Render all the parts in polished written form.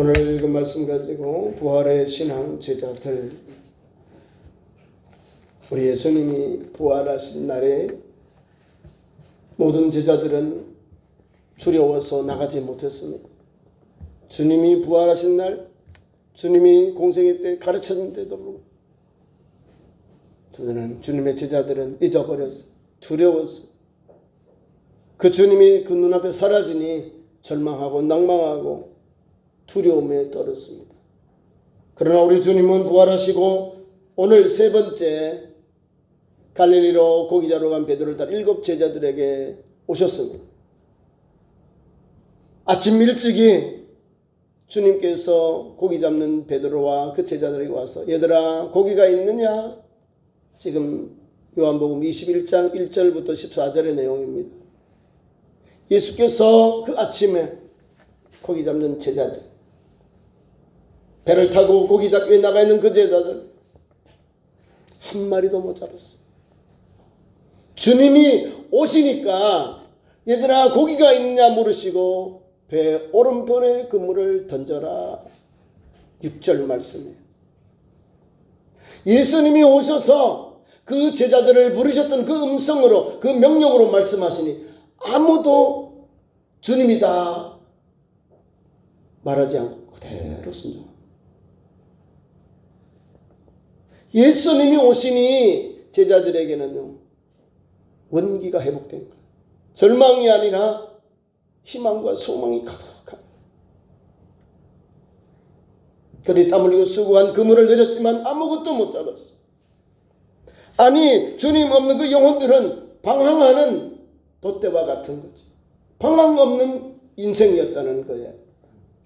오늘 읽은 말씀 가지고 부활의 신앙 제자들, 우리 예수님이 부활하신 날에 모든 제자들은 두려워서 나가지 못했습니다. 주님이 부활하신 날, 주님이 공생애 때 가르쳤는데도 불구하고 저들은, 주님의 제자들은 잊어버렸어. 두려웠어. 그 주님이 그 눈앞에 사라지니 절망하고 낭망하고 두려움에 떨었습니다. 그러나 우리 주님은 부활하시고 오늘 세 번째 갈릴리로 고기잡으러 간 베드로를 따라 7 제자들에게 오셨습니다. 아침 일찍이 주님께서 고기 잡는 베드로와 그 제자들에게 와서 얘들아 고기가 있느냐? 지금 요한복음 21장 1절부터 14절의 내용입니다. 예수께서 그 아침에 고기 잡는 제자들, 배를 타고 고기 잡기 위해 나가 있는 그 제자들 한 마리도 못 잡았어요. 주님이 오시니까 얘들아 고기가 있느냐 물으시고 배 오른편에 그물을 던져라. 6절 말씀이에요. 예수님이 오셔서 그 제자들을 부르셨던 그 음성으로, 그 명령으로 말씀하시니 아무도 주님이다 말하지 않고 그대로 순종합니다. 예수님이 오시니 제자들에게는요, 원기가 회복된 거예요. 절망이 아니라 희망과 소망이 가득한. 그리 땀 흘리고 수고한 그물을 내렸지만 아무것도 못 잡았어요. 아니, 주님 없는 그 영혼들은 방황하는 돛대와 같은 거지. 방황 없는 인생이었다는 거예요.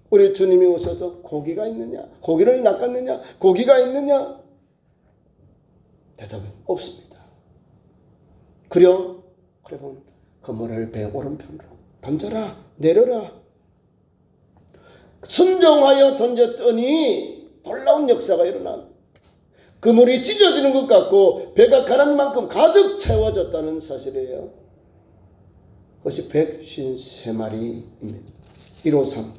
우리 주님이 오셔서 고기가 있느냐? 고기를 낚았느냐? 고기가 있느냐? 대답은 없습니다. 그래 보면 그물을 배 오른편으로 던져라, 내려라. 순종하여 던졌더니 놀라운 역사가 일어납니다. 그물이 찢어지는 것 같고 배가 가는 만큼 가득 채워졌다는 사실이에요. 그것이 153마리입니다. 153.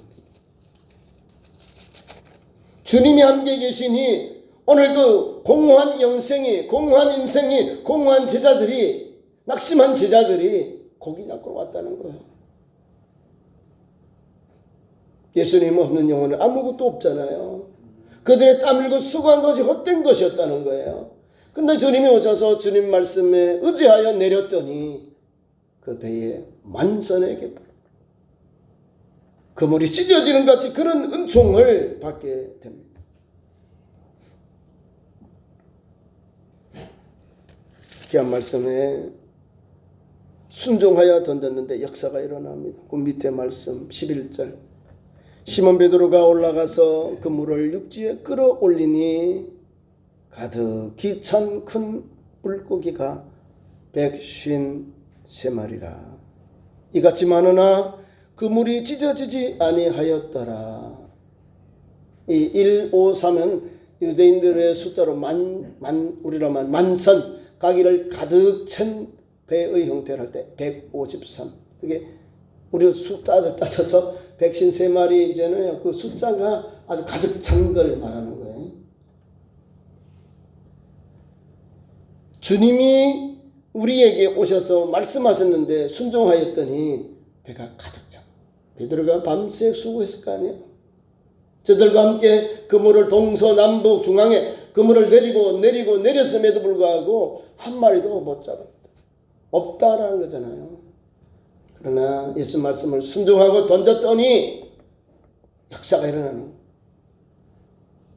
주님이 함께 계시니 오늘도 공허한 영생이, 공허한 인생이, 공허한 제자들이, 낙심한 제자들이 고기 잡고 왔다는 거예요. 예수님 없는 영혼은 아무것도 없잖아요. 그들의 땀 흘리고 수고한 것이 헛된 것이었다는 거예요. 근데 주님이 오셔서 주님 말씀에 의지하여 내렸더니 그 배에 만선에게 그물이 찢어지는 같이 그런 은총을 받게 됩니다. 귀한 말씀에 순종하여 던졌는데 역사가 일어납니다. 그 밑에 말씀 11절. 시몬 베드로가 올라가서 그물을 육지에 끌어올리니 가득히 찬 큰 물고기가 153마리라. 이같이 많으나 그물이 찢어지지 아니하였더라. 이 153은 유대인들의 숫자로 우리로 말하면 만선, 가기를 가득 찬 배의 형태를 할 때 153. 그게 우리 숫자를 따져서 153마리 이제는 그 숫자가 아주 가득 찬 걸 말하는 거예요. 주님이 우리에게 오셔서 말씀하셨는데 순종하였더니 배가 가득 차. 베드로가 밤새 수고했을 거 아니에요. 저들과 함께 그물을 동서남북 중앙에 그물을 내렸음에도 불구하고 한 마리도 못 잡았다. 없다라는 거잖아요. 그러나 예수 말씀을 순종하고 던졌더니 역사가 일어나는 거예요.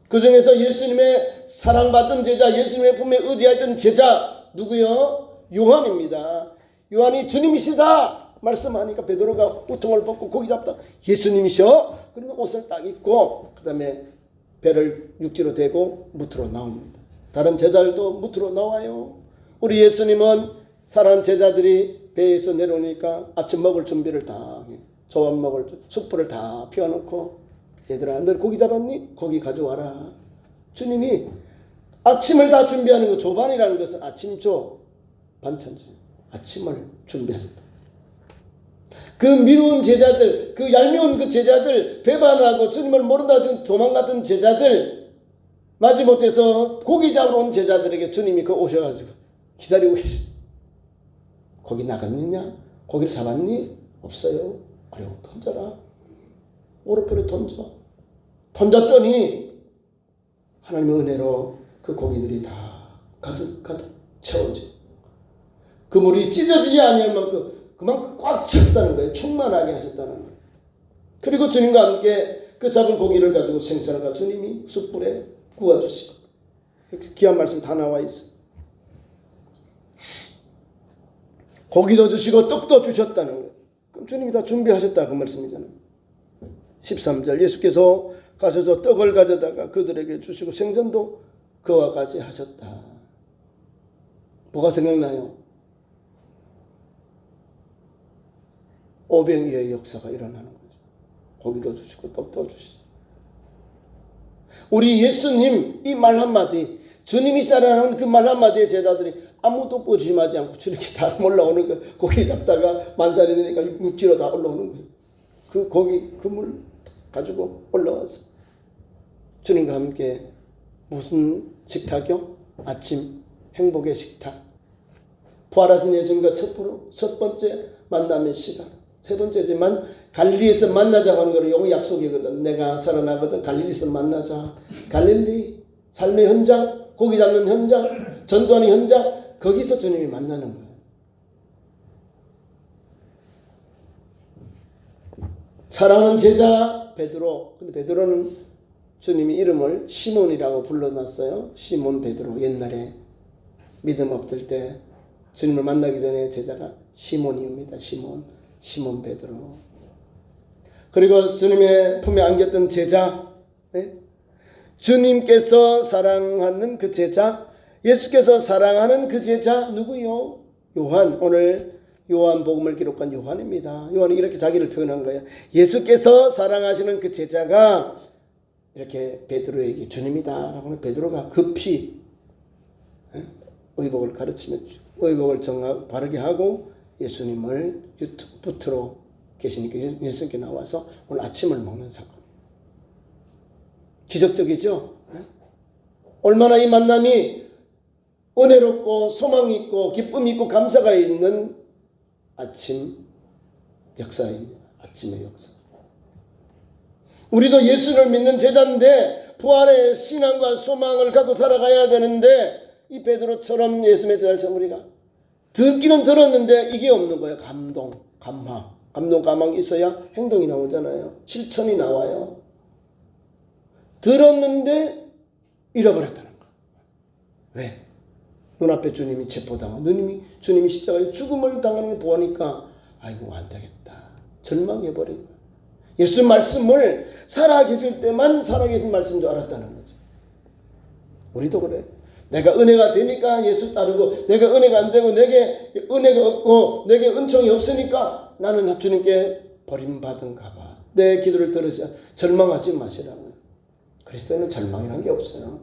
그 중에서 예수님의 사랑받던 제자, 예수님의 품에 의지했던 제자 누구요? 요한입니다. 요한이 주님이시다 말씀하니까 베드로가 우통을 벗고 고기 잡다. 예수님이셔? 그러면 옷을 딱 입고 그 다음에 배를 육지로 대고 무트로 나옵니다. 다른 제자들도 무트로 나와요. 우리 예수님은 사랑하는 제자들이 배에서 내려오니까 아침 먹을 준비를 다 해. 조밥 먹을 숯불을 다 피워놓고 얘들아 너 고기 잡았니? 고기 가져와라. 주님이 아침을 다 준비하는 거, 조반이라는 것은 아침조 반찬죠. 아침을 준비하셨다. 그 미운 제자들, 그 얄미운 그 제자들, 배반하고 주님을 모른다 지금 도망갔던 제자들, 마지못해서 고기 잡으러 온 제자들에게 주님이 그 오셔가지고 기다리고 계시. 고기 나갔느냐? 고기를 잡았니? 없어요. 그리고 던져라. 오른편에 던져. 던졌더니 하나님의 은혜로 그 고기들이 다 가득 채워져. 그 물이 찢어지지 아니할 만큼 그만큼 꽉 찼다는 거예요. 충만하게 하셨다는 거예요. 그리고 주님과 함께 그 잡은 고기를 가지고 생선을 주님이 숯불에 구워주시고, 귀한 말씀 다 나와 있어요. 고기도 주시고 떡도 주셨다는 거예요. 그럼 주님이 다 준비하셨다 그 말씀이잖아요. 13절 예수께서 가셔서 떡을 가져다가 그들에게 주시고 생선도 그와 같이 하셨다. 뭐가 생각나요? 오병이어의 역사가 일어나는 거죠. 고기도 주시고 떡도 주시고. 우리 예수님 이 말 한마디, 주님이 사랑하는 그 말 한마디에 제자들이 아무도 의심하지 않고 주님이 다 올라오는 거예요. 고기 잡다가 만살이 되니까 육지로 다 올라오는 거예요. 그 고기, 그 물 가지고 올라와서 주님과 함께 무슨 식탁이요? 아침 행복의 식탁. 부활하신 예수님과 첫 번째 만남의 시간. 세 번째지만 갈릴리에서 만나자고 하는 거는 요거 약속이거든. 내가 살아나거든. 갈릴리에서 만나자. 갈릴리 삶의 현장, 고기 잡는 현장, 전도하는 현장, 거기서 주님이 만나는 거예요. 사랑하는 제자 베드로. 근데 베드로는 주님이 이름을 시몬이라고 불러놨어요. 시몬 베드로. 옛날에 믿음 없을 때 주님을 만나기 전에 제자가 시몬이옵니다. 시몬 베드로. 그리고 주님의 품에 안겼던 제자, 주님께서 사랑하는 그 제자, 예수께서 사랑하는 그 제자 누구요? 요한. 오늘 요한복음을 기록한 요한입니다. 요한이 이렇게 자기를 표현한 거예요. 예수께서 사랑하시는 그 제자가 이렇게 베드로에게 주님이다 라고 하면 베드로가 급히 의복을 가르치며 의복을 바르게 하고 예수님을 붙들어 계시니까 예수님께 나와서 오늘 아침을 먹는 사건. 기적적이죠? 얼마나 이 만남이 은혜롭고 소망이 있고 기쁨이 있고 감사가 있는 아침 역사입니다. 아침의 역사. 우리도 예수를 믿는 제자인데 부활의 신앙과 소망을 갖고 살아가야 되는데 이 베드로처럼 예수님의 제자처럼 우리가 듣기는 들었는데 이게 없는 거예요. 감동, 감망 있어야 행동이 나오잖아요. 실천이 나와요. 들었는데 잃어버렸다는 거예요. 왜? 눈앞에 주님이 체포당하고 주님이 십자가에 죽음을 당하는 걸 보니까 아이고 안 되겠다. 절망해버린 거예요. 예수 말씀을 살아계실 때만 살아계신 말씀인 줄 알았다는 거죠. 우리도 그래. 내가 은혜가 되니까 예수 따르고 내가 은혜가 안 되고 내게 은혜가 없고 내게 은총이 없으니까 나는 주님께 버림받은가 봐. 내 기도를 들으시 절망하지 마시라고요. 그리스도인은 절망이란 게 없어요.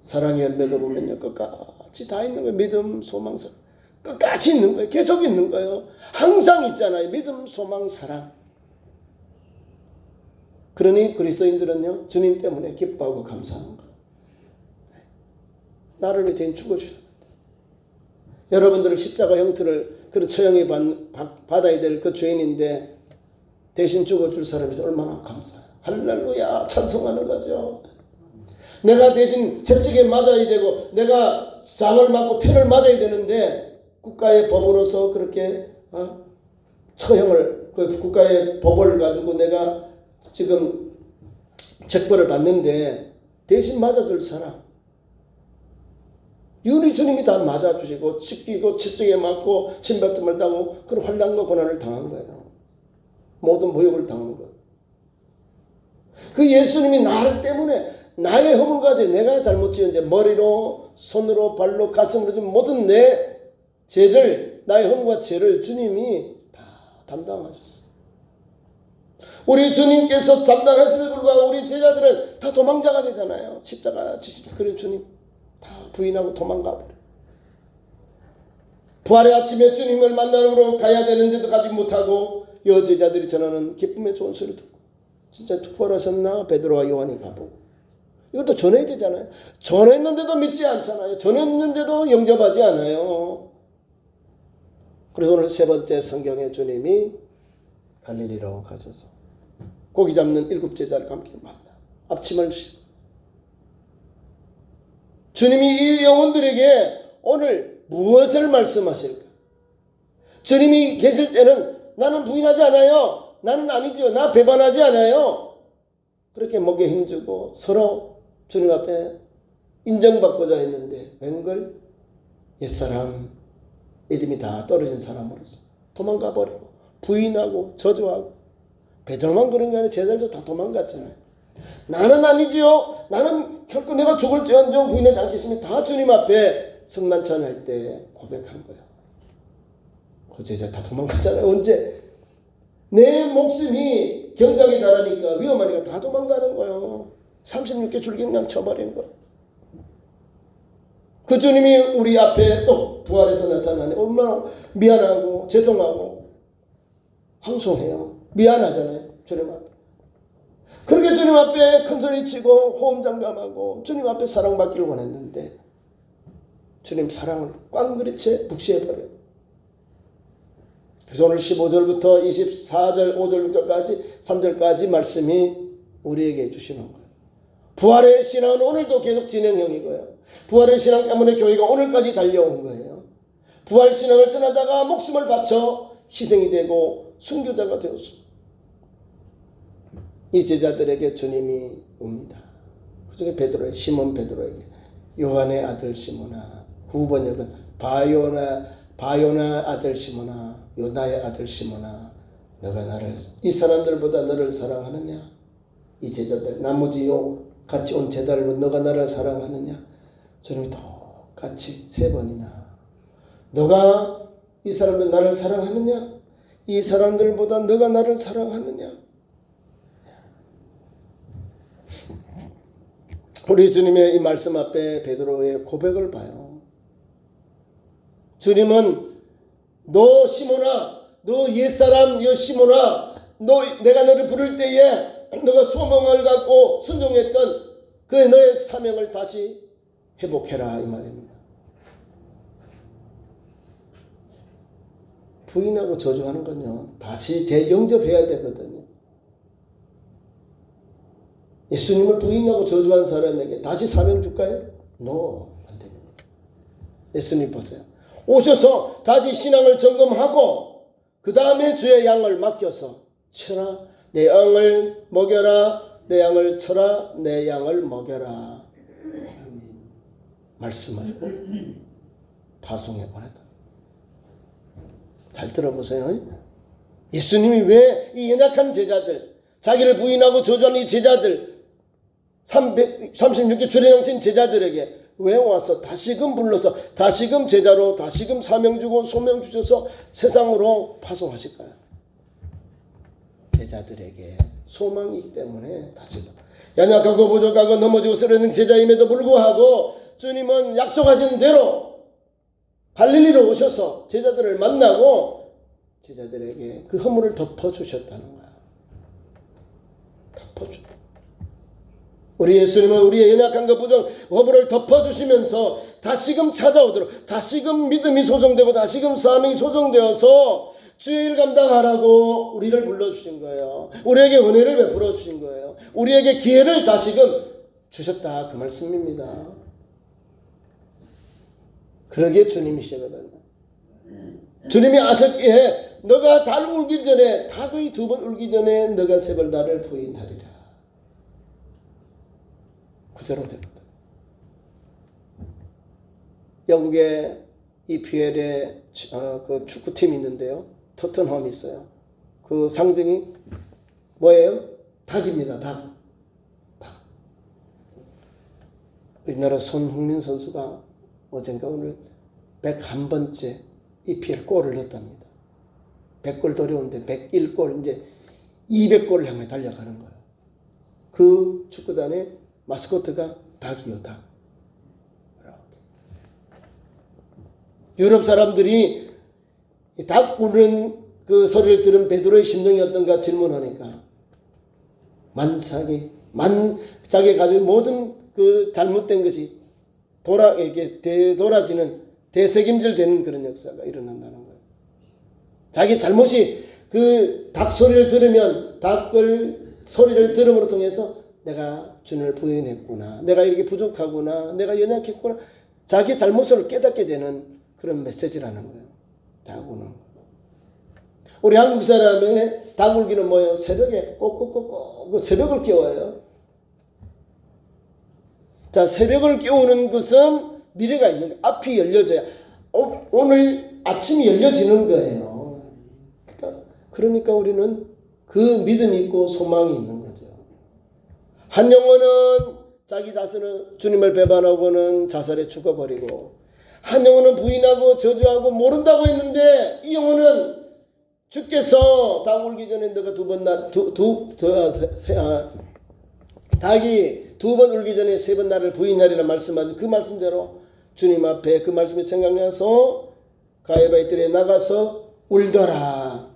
사랑의 열매도 보면요. 끝까지 다 있는 거예요. 믿음, 소망, 사랑. 끝까지 있는 거예요. 계속 있는 거예요. 항상 있잖아요. 믿음, 소망, 사랑. 그러니 그리스도인들은요. 주님 때문에 기뻐하고 감사하는 거예요. 나를 위해 대신 죽어주셨는데. 여러분들은 십자가 형태를 그런 처형에 받아야 될 그 죄인인데 대신 죽어줄 사람이 얼마나 감사해요. 할렐루야 찬송하는 거죠. 내가 대신 채찍에 맞아야 되고 내가 장을 맞고 패를 맞아야 되는데 국가의 법으로서 그렇게 처형을 그 국가의 법을 가지고 내가 지금 책벌을 받는데 대신 맞아줄 사람 유리 주님이 다 맞아주시고 찢기고 채찍에 맞고 침뱉음을 당하고 그런 환난과 고난을 당한 거예요. 모든 모욕을 당한 거예요. 그 예수님이 나 때문에 나의 허물까지 내가 잘못 지은 죄 머리로 손으로 발로 가슴으로 진 모든 내 죄를 나의 허물과 죄를 주님이 다 담당하셨어요. 우리 주님께서 담당하심에 불구하고 우리 제자들은 다 도망자가 되잖아요. 십자가 지신 그런 주님 다 부인하고 도망가 버려. 부활의 아침에 주님을 만나러 가야 되는데도 가지 못하고 여제자들이 전하는 기쁨의 좋은 소리 듣고 진짜 부활하셨나? 베드로와 요한이 가보고 이것도 전해야 되잖아요. 전했는데도 믿지 않잖아요. 전했는데도 영접하지 않아요. 그래서 오늘 세 번째 성경에 주님이 갈릴리로 가셔서 고기 잡는 7 제자를 함께 만나 앞치마를 씌고 주님이 이 영혼들에게 오늘 무엇을 말씀하실까? 주님이 계실 때는 나는 부인하지 않아요. 나는 아니죠. 나 배반하지 않아요. 그렇게 목에 힘주고 서로 주님 앞에 인정받고자 했는데 웬걸 옛사람 믿음이 다 떨어진 사람으로서 도망가 버리고 부인하고 저주하고 베드로만 그런 게 아니라 제자들도 다 도망갔잖아요. 나는 아니지요. 나는 결코 내가 죽을지언정 부인하지 않겠습니다. 다 주님 앞에 성만찬할 때 고백한 거예요. 그 제자 다 도망갔잖아요. 언제? 내 목숨이 경각에 달하니까 위험하니까 다 도망가는 거예요. 36개 줄기 그냥 쳐버린 거예요. 그 주님이 우리 앞에 또 부활해서 나타나네. 얼마나 미안하고 죄송하고 황송해요. 미안하잖아요. 주님 앞에. 그렇게 주님 앞에 큰소리 치고 호흡장담하고 주님 앞에 사랑받기를 원했는데 주님 사랑을 꽝그리채 묵시해버려요. 그래서 오늘 15절부터 24절, 5절, 6절까지 3절까지 말씀이 우리에게 주시는 거예요. 부활의 신앙은 오늘도 계속 진행형이고요. 부활의 신앙 때문에 교회가 오늘까지 달려온 거예요. 부활 신앙을 전하다가 목숨을 바쳐 희생이 되고 순교자가 되었습니다. 이 제자들에게 주님이 옵니다. 그중에 베드로의 시몬 베드로에게 요한의 아들 시몬아, 후번역은 바요나 아들 시몬아, 요나의 아들 시몬아, 너가 나를 이 사람들보다 너를 사랑하느냐? 이 제자들 나머지 같이 온 제자들 너가 나를 사랑하느냐? 주님이 똑같이 3번이나 너가 이 사람들 나를 사랑하느냐? 이 사람들보다 너가 나를 사랑하느냐? 우리 주님의 이 말씀 앞에 베드로의 고백을 봐요. 주님은 너 시몬아, 너 옛사람 여 시몬아, 내가 너를 부를 때에 너가 소망을 갖고 순종했던 그 너의 사명을 다시 회복해라 이 말입니다. 부인하고 저주하는 건요 다시 재영접해야 되거든요. 예수님을 부인하고 저주한 사람에게 다시 사명 줄까요? No, 안 됩니다. 예수님 보세요. 오셔서 다시 신앙을 점검하고 그 다음에 주의 양을 맡겨서 쳐라, 내 양을 먹여라, 내 양을 쳐라, 내 양을 먹여라 말씀하시고 파송해 보냈다. 잘 들어보세요. 예수님이 왜 이 연약한 제자들, 자기를 부인하고 저주하는 이 제자들 36개 주례장친 제자들에게 왜 와서 다시금 불러서 다시금 제자로 다시금 사명 주고 소명 주셔서 세상으로 파송하실까요? 제자들에게 소망이 있기 때문에 다시금 연약하고 부족하고 넘어지고 쓰러진 제자임에도 불구하고 주님은 약속하신 대로 갈릴리로 오셔서 제자들을 만나고 제자들에게 그 허물을 덮어주셨다는 거야. 덮어주셨다. 우리 예수님은 우리의 연약한 것 부정 허물을 덮어주시면서 다시금 찾아오도록 다시금 믿음이 소정되고 다시금 사명이 소정되어서 주의 일 감당하라고 우리를 불러주신 거예요. 우리에게 은혜를 베풀어 주신 거예요. 우리에게 기회를 다시금 주셨다 그 말씀입니다. 그러기에 주님이시거든요. 주님이 아셨기에 너가 달 울기 전에 닭의 2번 울기 전에 너가 3번 나를 부인하리라. 그대로 되거든. 영국의 EPL의 그 축구팀이 있는데요. 토트넘이 있어요. 그 상징이 뭐예요? 닭입니다. 닭. 우리나라 손흥민 선수가 어젠가 오늘 101번째 EPL 골을 넣었답니다. 100골 도려운데 101골 이제 200골을 향해 달려가는 거예요. 그 축구단의 마스코트가 닭이요, 닭. 유럽 사람들이 닭 우는 그 소리를 들은 베드로의 심정이 어떤가 질문하니까 자기가 가진 모든 그 잘못된 것이 이렇게 되돌아지는 대책임질 되는 그런 역사가 일어난다는 거예요. 자기 잘못이 그 닭 소리를 들으면 닭을 소리를 들음으로 통해서 내가 주님을 부인했구나, 내가 이렇게 부족하구나, 내가 연약했구나, 자기 잘못을 깨닫게 되는 그런 메시지라는 거예요. 닭 우는. 우리 한국 사람의 닭 울기는 뭐예요? 새벽에 꼭꼭꼭꼭 새벽을 깨워요. 자, 새벽을 깨우는 것은 미래가 있는 거예요. 앞이 열려져야 오늘 아침이 열려지는 거예요. 그러니까 우리는 그 믿음이 있고 소망이 있는 거죠. 한 영혼은 자기 자신을 주님을 배반하고는 자살에 죽어버리고, 한 영혼은 부인하고 저주하고 모른다고 했는데, 이 영혼은 주께서 닭 울기 전에 너가 닭이 두 번 울기 전에 세 번 나를 부인하리라 말씀하신 그 말씀대로 주님 앞에 그 말씀이 생각나서 가야바이들에 나가서 울더라.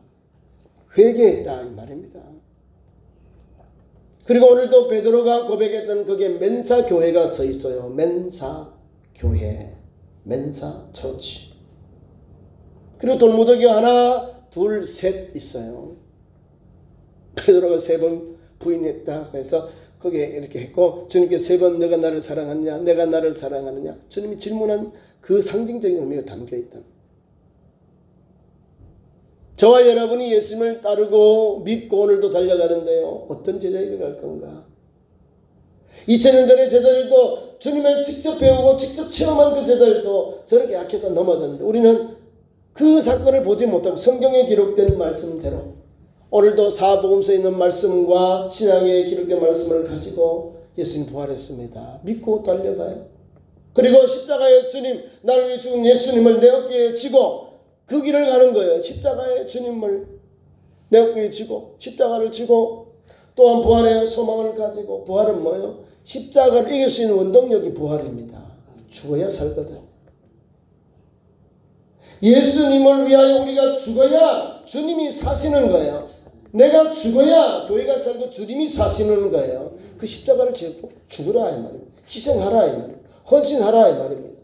회개했다 이 말입니다. 그리고 오늘도 베드로가 고백했던 그게 멘사 교회가 서 있어요. 멘사 교회, 멘사 처치. 그리고 돌무더기 하나, 둘, 셋 있어요. 베드로가 세 번 부인했다. 그래서 거기에 이렇게 했고, 주님께 세 번 너가 나를 사랑하느냐, 내가 나를 사랑하느냐, 주님이 질문한 그 상징적인 의미가 담겨있다. 저와 여러분이 예수님을 따르고 믿고 오늘도 달려가는데요, 어떤 제자에게 갈 건가? 2000년 전의 제자들도 주님을 직접 배우고 직접 체험한 그 제자들도 저렇게 약해서 넘어졌는데, 우리는 그 사건을 보지 못하고 성경에 기록된 말씀대로 오늘도 사복음서에 있는 말씀과 신약에 기록된 말씀을 가지고 예수님 부활했습니다. 믿고 달려가요. 그리고 십자가의 주님, 나를 위해 죽은 예수님을 내 어깨에 지고 그 길을 가는 거예요. 십자가의 주님을 내 어깨에 지고 십자가를 지고 또한 부활의 소망을 가지고. 부활은 뭐예요? 십자가를 이길 수 있는 원동력이 부활입니다. 죽어야 살거든. 예수님을 위하여 우리가 죽어야 주님이 사시는 거예요. 내가 죽어야 교회가 살고 주님이 사시는 거예요. 그 십자가를 지고 죽으라 이 말입니다. 희생하라 이 말입니다. 헌신하라 이 말입니다.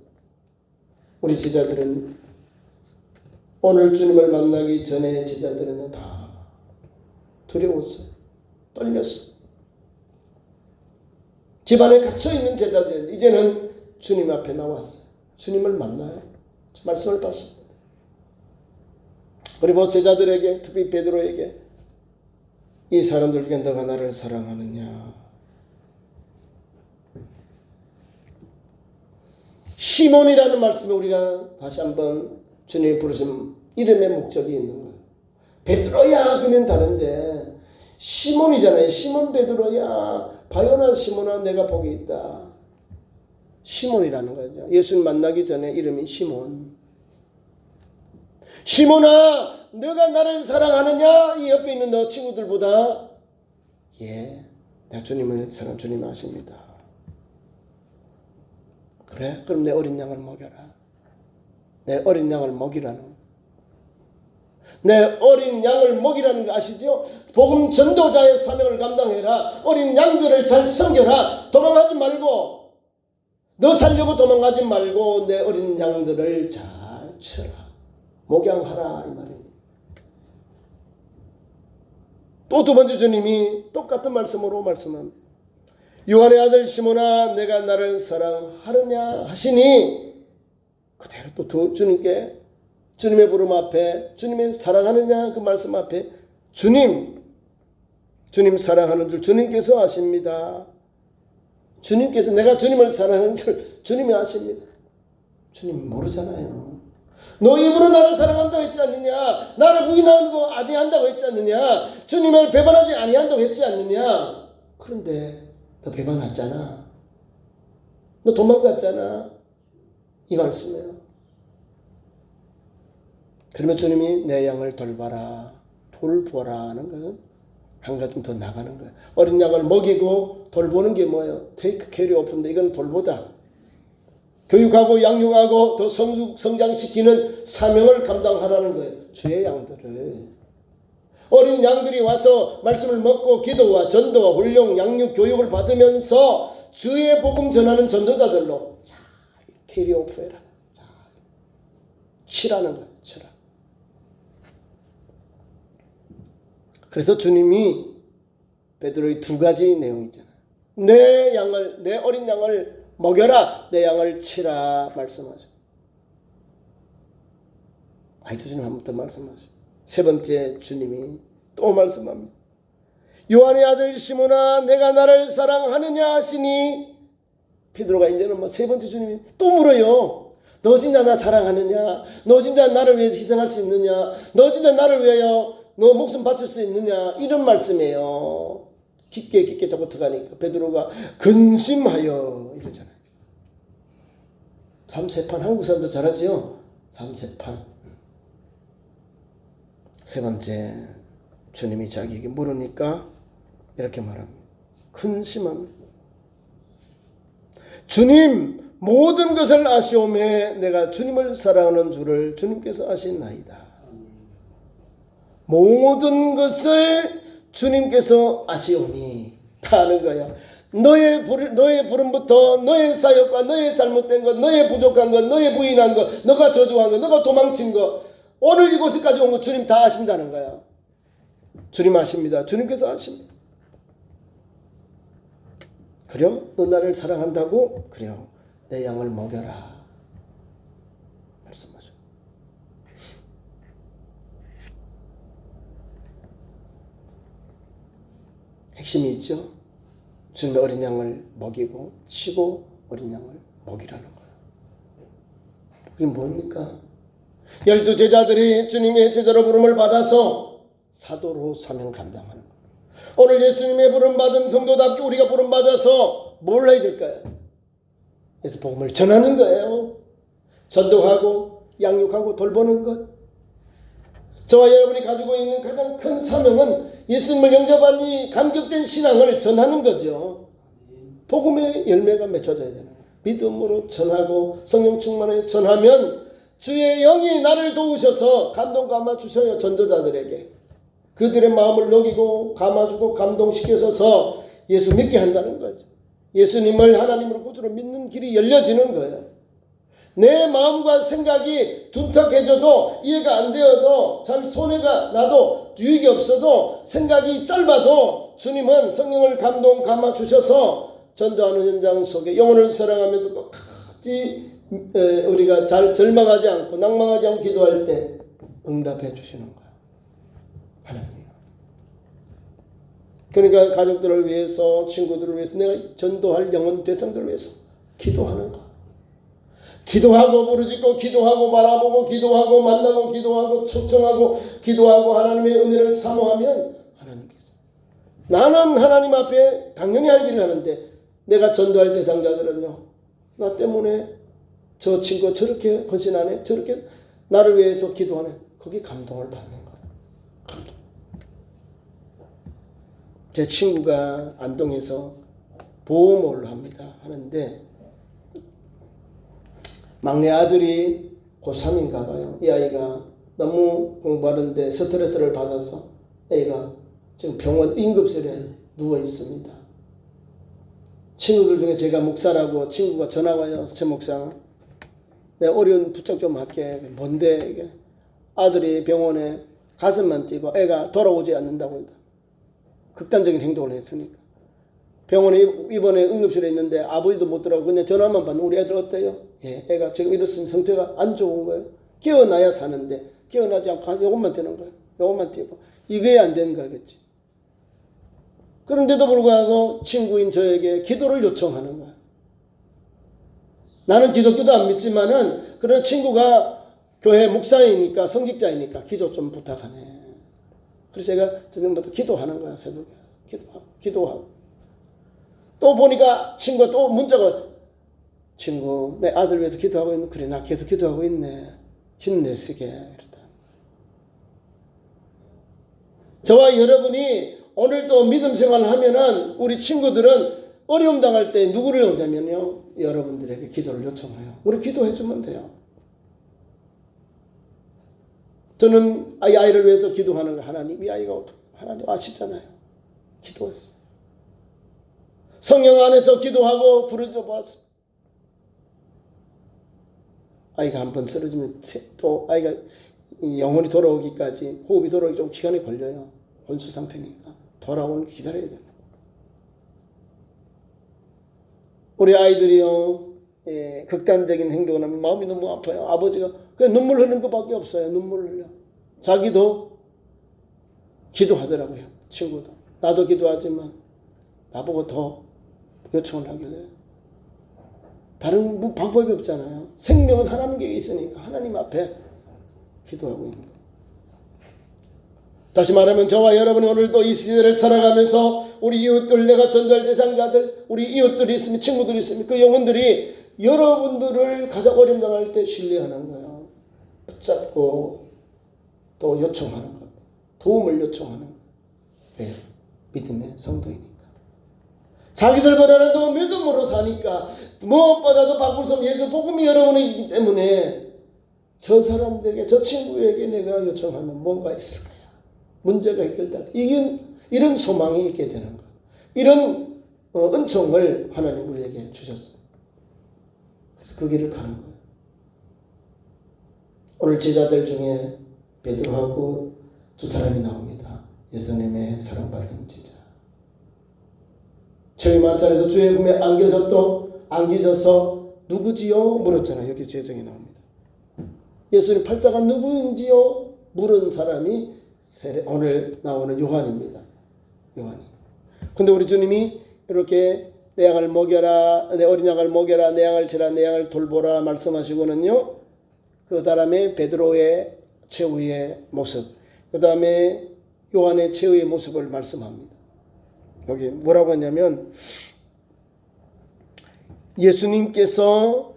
우리 제자들은 오늘 주님을 만나기 전에 제자들은 다 두려웠어요. 떨렸어요. 집안에 갇혀있는 제자들 이제는 주님 앞에 나왔어요. 주님을 만나요. 말씀을 받습니다. 그리고 제자들에게, 특히 베드로에게 이 사람들 중에 너가 나를 사랑하느냐. 시몬이라는 말씀에 우리가 다시 한번 주님이 부르신 이름의 목적이 있는 거예요. 베드로야 그러면 다른데 시몬이잖아요. 시몬 베드로야, 바요나 시몬아 내가 복이 있다. 시몬이라는 거죠. 예수님 만나기 전에 이름이 시몬. 시몬아 너가 나를 사랑하느냐? 이 옆에 있는 너 친구들보다. 예, 내가 주님을 사랑, 주님 아십니다. 그래? 그럼 내 어린 양을 먹여라. 내 어린 양을 먹이라는, 내 어린 양을 먹이라는 거 아시죠? 복음 전도자의 사명을 감당해라. 어린 양들을 잘 섬겨라. 도망가지 말고, 너 살려고 도망가지 말고 내 어린 양들을 잘 쳐라. 목양하라 이 말입니다. 또 두 번째 주님이 똑같은 말씀으로 말씀합니다. 요한의 아들 시몬아 내가 나를 사랑하느냐 하시니, 그대로 또 주님께, 주님의 부름 앞에, 주님의 사랑하느냐 그 말씀 앞에 주님 사랑하는 줄 주님께서 아십니다. 주님께서, 내가 주님을 사랑하는 줄 주님이 아십니다. 주님 모르잖아요. 너 입으로 나를 사랑한다고 했지 않느냐? 나를 부인하고 아니한다고 했지 않느냐? 주님을 배반하지 아니한다고 했지 않느냐? 그런데 너 배반했잖아. 너 도망갔잖아. 이 말씀이에요. 그러면 주님이 내 양을 돌봐라, 돌보라 하는 것은 한 가지 더 나가는 거예요. 어린 양을 먹이고 돌보는 게 뭐예요? Take care of인데 이건 돌보다. 교육하고 양육하고 더 성장시키는 사명을 감당하라는 거예요. 주의 양들을. 어린 양들이 와서 말씀을 먹고 기도와 전도와 훈련, 양육, 교육을 받으면서 주의 복음 전하는 전도자들로 잘 캐리오프해라. 잘 치라는 거예요. 치라. 그래서 주님이 베드로의 두 가지 내용이잖아요. 내 어린 양을 먹여라. 내 양을 치라 말씀하죠. 아이도 주님 한 번 더 말씀하죠. 세 번째 주님이 또 말씀합니다. 요한의 아들 시몬아 내가 나를 사랑하느냐 하시니 베드로가 이제는 세 번째 주님이 또 물어요. 너 진짜 나 사랑하느냐? 너 진짜 나를 위해서 희생할 수 있느냐? 너 진짜 나를 위하여 너 목숨 바칠 수 있느냐? 이런 말씀이에요. 깊게 자꾸 들어가니까 베드로가 근심하여 이러잖아요. 삼세판 한국 사람도 잘하지요. 삼세판. 세 번째 주님이 자기에게 물으니까 이렇게 말합니다. 근심합니다. 주님 모든 것을 아시오매 내가 주님을 사랑하는 줄을 주님께서 아시나이다. 모든 것을 주님께서 아시오니 다 아는 거야. 너의 부름부터 너의 사역과 너의 잘못된 것, 너의 부족한 것, 너의 부인한 것, 너가 저주한 것, 너가 도망친 것, 오늘 이곳까지 온 거 주님 다 아신다는 거야. 주님 아십니다. 주님께서 아십니다. 그래요? 너 나를 사랑한다고? 그래요. 내 양을 먹여라. 말씀하죠. 핵심이 있죠. 주님의 어린 양을 먹이고 치고 어린 양을 먹이라는 거예요. 그게 뭡니까? 12 제자들이 주님의 제자로 부름을 받아서 사도로 사명 감당하는 거예요. 오늘 예수님의 부름 받은 성도답게 우리가 부름 받아서 뭘 해야 될까요? 그래서 복음을 전하는 거예요. 전도하고 양육하고 돌보는 것. 저와 여러분이 가지고 있는 가장 큰 사명은 예수님을 영접한 이 감격된 신앙을 전하는 거죠. 복음의 열매가 맺혀져야 되는 거예요. 믿음으로 전하고 성령 충만하게 전하면 주의 영이 나를 도우셔서 감동 감아 주셔요. 전도자들에게 그들의 마음을 녹이고 감아주고 감동시켜서 예수 믿게 한다는 거죠. 예수님을 하나님으로 구주로 믿는 길이 열려지는 거예요. 내 마음과 생각이 둔탁해져도 이해가 안 되어도 참 손해가 나도 유익이 없어도 생각이 짧아도 주님은 성령을 감동 감아 주셔서 전도하는 현장 속에 영혼을 사랑하면서 끝까지 우리가 잘 절망하지 않고 낭망하지 않고 기도할 때 응답해 주시는 거예요. 하나님. 그러니까 가족들을 위해서 친구들을 위해서 내가 전도할 영혼 대상들을 위해서 기도하는 거. 기도하고 부르짖고 기도하고 바라보고 기도하고 만나고 기도하고 초청하고 기도하고 하나님의 은혜를 사모하면 하나님께서 나는 하나님 앞에 당연히 할 일을 하는데 내가 전도할 대상자들은요 나 때문에 저 친구가 저렇게 헌신하네 저렇게 나를 위해서 기도하네 거기 감동을 받는 거예요. 감동. 제 친구가 안동에서 보험을 합니다. 하는데 막내 아들이 고3인가 봐요. 이 아이가 너무 공부하는데 스트레스를 받아서 애가 지금 병원 응급실에 누워 있습니다. 친구들 중에 제가 목사라고 친구가 전화 와요. 제 목사 내가 어려운 부탁 좀 할게. 뭔데 이게 아들이 병원에 가슴만 뛰고 애가 돌아오지 않는다고 했다. 극단적인 행동을 했으니까 병원에 이번에 응급실에 있는데 아버지도 못 들어가고 그냥 전화만 받는 우리 애들 어때요? 예, 애가 지금 이렇습니다. 상태가 안 좋은 거예요. 깨어나야 사는데 깨어나지 않고 요것만 되는 거예요. 요것만 뛰고 이게 안 되는 거겠지. 그런데도 불구하고 친구인 저에게 기도를 요청하는 거야. 나는 기독교도 안 믿지만은 그런 친구가 교회 목사이니까 성직자이니까 기도 좀 부탁하네. 그래서 제가 저녁부터 기도하는 거야. 새벽에 기도하고 또 보니까 친구가 또 문자가 친구 내 아들 위해서 기도하고 있는 그래 나 계속 기도하고 있네. 힘내시게 이랬다. 저와 여러분이 오늘도 믿음 생활을 하면은 우리 친구들은 어려움 당할 때 누구를 오냐면요, 여러분들에게 기도를 요청해요. 우리 기도해 주면 돼요. 저는 아이를 위해서 기도하는 거, 하나님 이 아이가 하나님 아시잖아요. 기도했어요. 성령 안에서 기도하고 부르짖어 봤어요. 아이가 한번 쓰러지면 또 아이가 영혼이 돌아오기까지, 호흡이 돌아오기 좀 기간이 걸려요. 혼수 상태니까 돌아오는 기다려야 돼요. 우리 아이들이요, 극단적인 행동을 하면 마음이 너무 아파요. 아버지가 그냥 눈물 흘리는 것밖에 없어요. 눈물 흘려. 자기도 기도하더라고요. 친구도. 나도 기도하지만 나보고 더 요청을 하길래. 다른 방법이 없잖아요. 생명은 하나님께 있으니까 하나님 앞에 기도하고 있는 거예요. 다시 말하면 저와 여러분이 오늘도 이 시대를 살아가면서 우리 이웃들, 내가 전도할 대상자들, 우리 이웃들이 있으면, 친구들이 있으면 그 영혼들이 여러분들을 가장 어려움 당할 때 신뢰하는 거예요. 붙잡고 또 요청하는 거예요. 도움을 요청하는 거예요. 왜? 믿음의 성도이니까. 자기들보다는 더 믿음으로 사니까, 무엇보다도 바꿀 수 없는 예수 복음이 여러분이기 때문에 저 사람들에게, 저 친구에게 내가 요청하면 뭔가 있을 거야. 문제가 해결될 때 이런 소망이 있게 되는 거예요. 이런 은총을 하나님 우리에게 주셨어요. 그래서 그 길을 가는 거예요. 오늘 제자들 중에 베드로하고 두 사람이 나옵니다. 예수님의 사랑받는 제자. 저희 마찬에서 주의 품에 안기셔서 누구지요? 물었잖아요. 여기 제정이 나옵니다. 예수님 팔자가 누구인지요? 물은 사람이 오늘 나오는 요한입니다. 요한이. 근데 우리 주님이 이렇게 내 양을 먹여라, 내 어린 양을 먹여라, 내 양을 치라, 내 양을 돌보라 말씀하시고는요, 그 다음에 베드로의 최후의 모습, 그 다음에 요한의 최후의 모습을 말씀합니다. 여기 뭐라고 하냐면, 예수님께서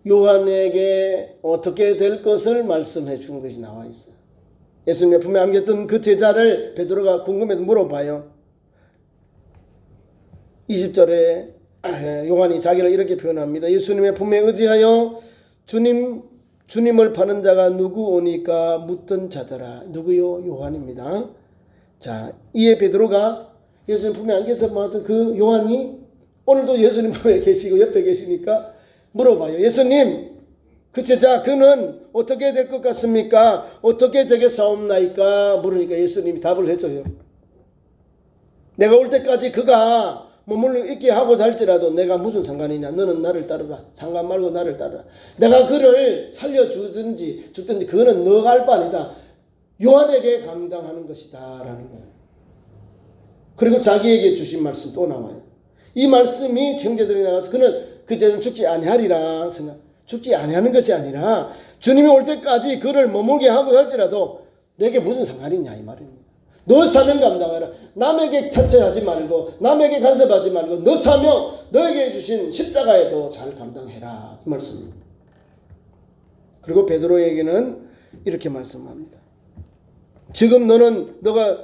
요한에게 어떻게 될 것을 말씀해 준 것이 나와 있어요. 예수님의 품에 안겼던 그 제자를 베드로가 궁금해서 물어봐요. 20절에 요한이 자기를 이렇게 표현합니다. 예수님의 품에 의지하여 주님을 파는 자가 누구 오니까 묻던 자더라. 누구요? 요한입니다. 자, 이에 베드로가 예수님 품에 안겨서 봤던 그 요한이 오늘도 예수님 품에 계시고 옆에 계시니까 물어봐요. 예수님, 그 제자 그는 어떻게 될 것 같습니까? 어떻게 되겠사옵나이까? 물으니까 예수님이 답을 해줘요. 내가 올 때까지 그가 몸을 있게 하고 살지라도 내가 무슨 상관이냐? 너는 나를 따르라. 상관 말고 나를 따르라. 내가 그를 살려주든지 죽든지 그거는 너가 알 바 아니다. 요한에게 감당하는 것이다 라는 거예요. 그리고 자기에게 주신 말씀 또 나와요. 이 말씀이 형제들이 나가서 그는 그제는 죽지 아니하리라 생각. 죽지 아니하는 것이 아니라 주님이 올 때까지 그를 머물게 하고 할지라도 내게 무슨 상관이냐 이 말입니다. 너 사명 감당하라. 남에게 타체하지 말고 남에게 간섭하지 말고 너 사명 너에게 주신 십자가에도 잘 감당해라 이 말씀입니다. 그리고 베드로에게는 이렇게 말씀합니다. 지금 너가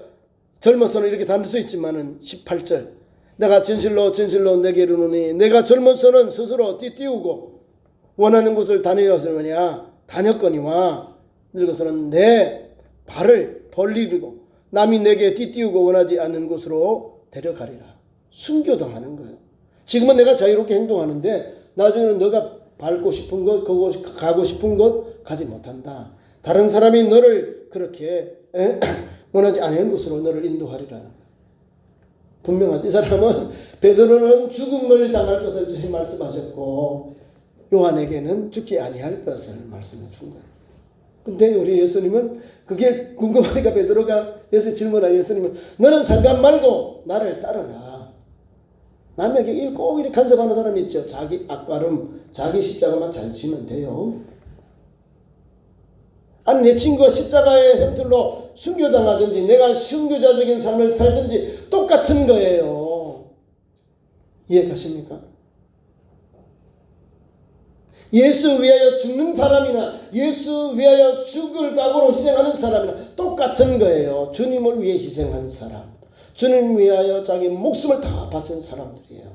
젊어서는 이렇게 다닐 수 있지만은 18절 내가 진실로 내게 이르노니 내가 젊어서는 스스로 띄우고 원하는 곳을 다녔거니와 늙어서는 내 발을 벌리고 남이 내게 띄우고 원하지 않는 곳으로 데려가리라. 순교당하는 거예요. 지금은 내가 자유롭게 행동하는데 나중에는 너가 밟고 싶은 곳, 가고 싶은 곳 가지 못한다. 다른 사람이 너를 그렇게 원하지 않는 곳으로 너를 인도하리라. 분명하지. 이 사람은 베드로는 죽음을 당할 것을 주님 말씀하셨고 요한에게는 죽지 아니할 것을 말씀해 준 거예요. 근데 우리 예수님은 그게 궁금하니까 베드로가 질문한 예수님은 너는 상관 말고 나를 따르라. 남에게 꼭 이렇게 간섭하는 사람이 있죠. 자기 앞가름, 자기 십자가만 잘 지면 돼요. 아니 내 친구가 십자가의 형틀로 순교당하든지 내가 순교자적인 삶을 살든지 똑같은 거예요. 이해가십니까? 예수 위하여 죽는 사람이나 예수 위하여 죽을 각오로 희생하는 사람이나 똑같은 거예요. 주님을 위해 희생한 사람, 주님 위하여 자기 목숨을 다 바친 사람들이에요.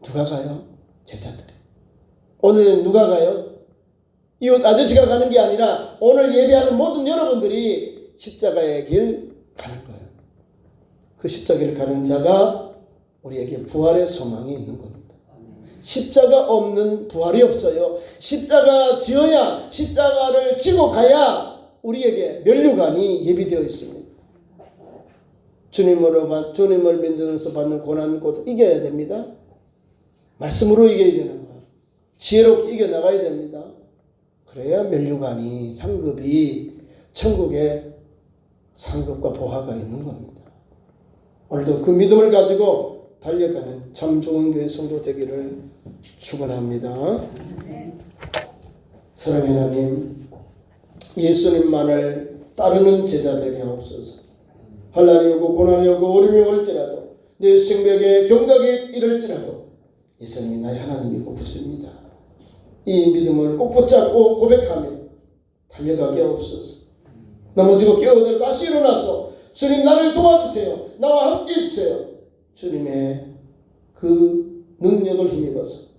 누가 가요? 제자들이. 오늘은 누가 가요? 이웃 아저씨가 가는 게 아니라 오늘 예배하는 모든 여러분들이 십자가의 길 가는 거예요. 그 십자가를 가는 자가 우리에게 부활의 소망이 있는 겁니다. 십자가 없는 부활이 없어요. 십자가 지어야, 십자가를 지고 가야 우리에게 면류관이 예비되어 있습니다. 주님을 믿으면서 받는 고난 곧 이겨야 됩니다. 말씀으로 이겨야 되는 거예요. 지혜롭게 이겨나가야 됩니다. 그래야 면류관이, 상급이 천국에 상급과 보화가 있는 겁니다. 오늘도 그 믿음을 가지고 달려가는 참 좋은 교회 성도 되기를 축원합니다. 사랑하는 하나님, 예수님만을 따르는 제자 되게 하옵소서. 환난이 오고 고난이 오고 어려움이 올지라도 내 생명에 경각이 이럴지라도 예수님이 나의 하나님이고 구주입니다. 이 믿음을 꼭 붙잡고 고백하며 달려가게 하옵소서. 넘어지고 깨어져 다시 일어나서 주님 나를 도와주세요. 나와 함께 해주세요. 주님의 그 능력을 힘입어서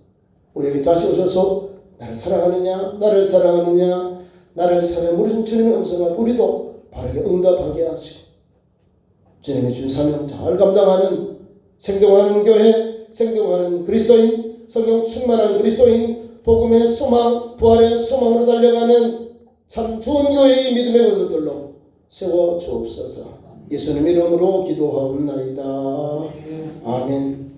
우리에게 다시 오셔서 나를 사랑하느냐, 나를 사랑하느냐, 나를 사랑해 우리 주님의 음성을 우리도 바르게 응답하게 하시고 주님의 준 사명 잘 감당하는 생동하는 교회, 생동하는 그리스도인, 성령 충만한 그리스도인, 복음의 소망, 부활의 소망으로 달려가는 참 좋은 교회의 믿음의 것들로 세워 주옵소서. 예수님 이름으로 기도하옵나이다. 아멘.